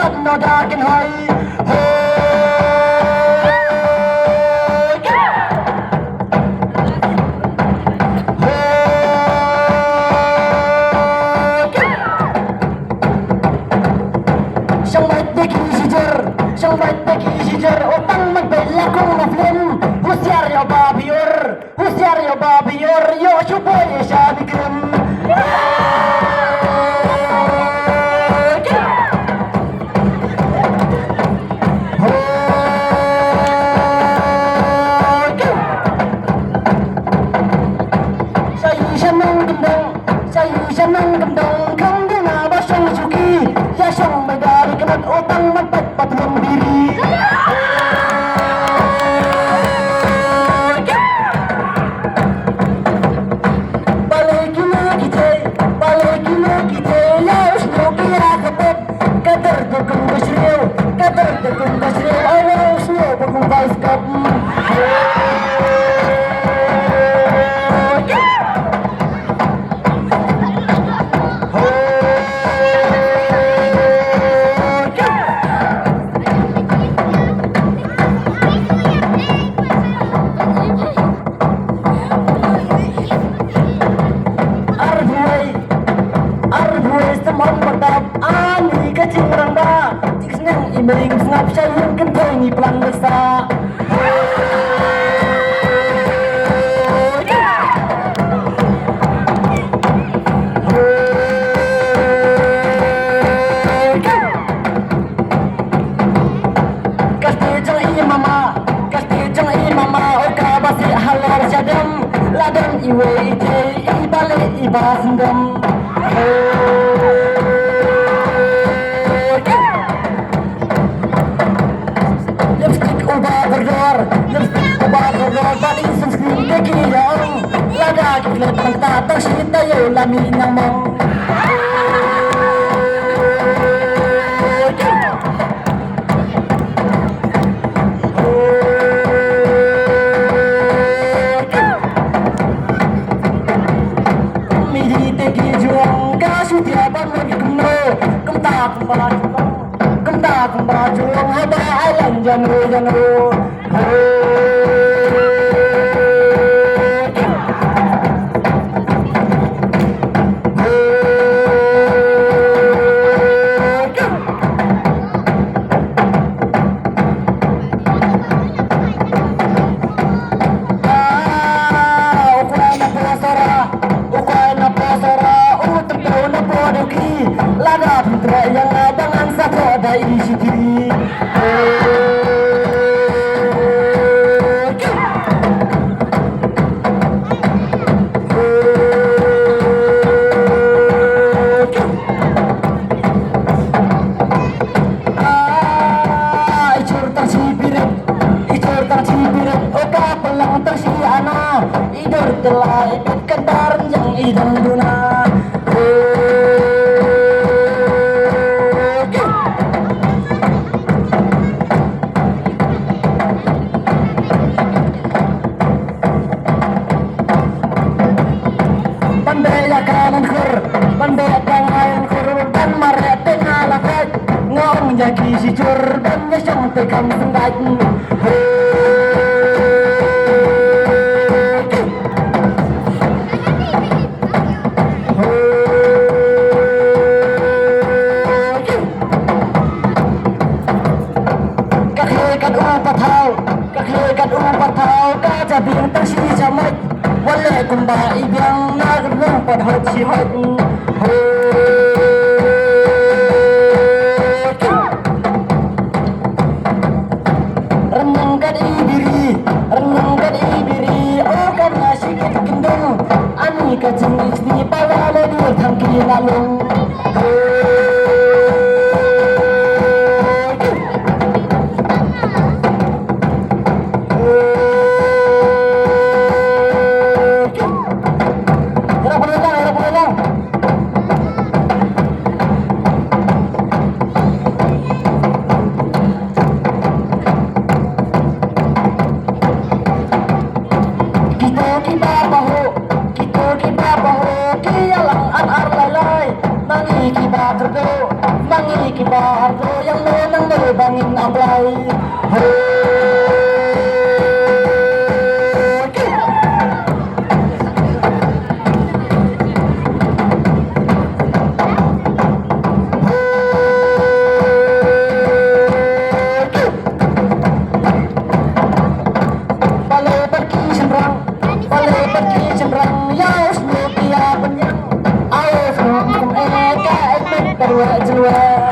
Not no dark and high. Sang baik bagi hijau, otang membela kong naflim. Husyar ya babior, yo syuboy syabi krim. Saya senang gendong, kang dia nabas sang suki. Ya sang medali kenat otang mempet patung diri. Mình ngập say hương kinh thôi nhịp lặng được xa. Kasih mama, oka basi halar jadam, ladam iwe ite ibale ibasendam. Lipstick ubah berdor, badi sunscreen deki yang lada kiklet menta tersita yo lami nyamang. Midi teki juang kasih tiapan lagi kemno, kemta juang haba island janu. Lada putra yang abangan satu ada isi diri. Icur tercipirit, oka pelang tersiana. Idur telah ikut kendaran yang idang duna. Bandai tangan kurban maret tengah lakat ngong jadi si curban nyesong tekan sengat. Kaklekan upat thao kaca biang tersi jamat wale kumba ibiang nagrung padhot si hot. Renangkan ibiri, oh kan sikit kendung. Ani kacang isni pala ledur tangki lalung. Mangi kibar goyang lo nang nerbangin amplay. Balai pergi seberang yaus mutia penyang. Ayo from eka ekmek berdua jelua.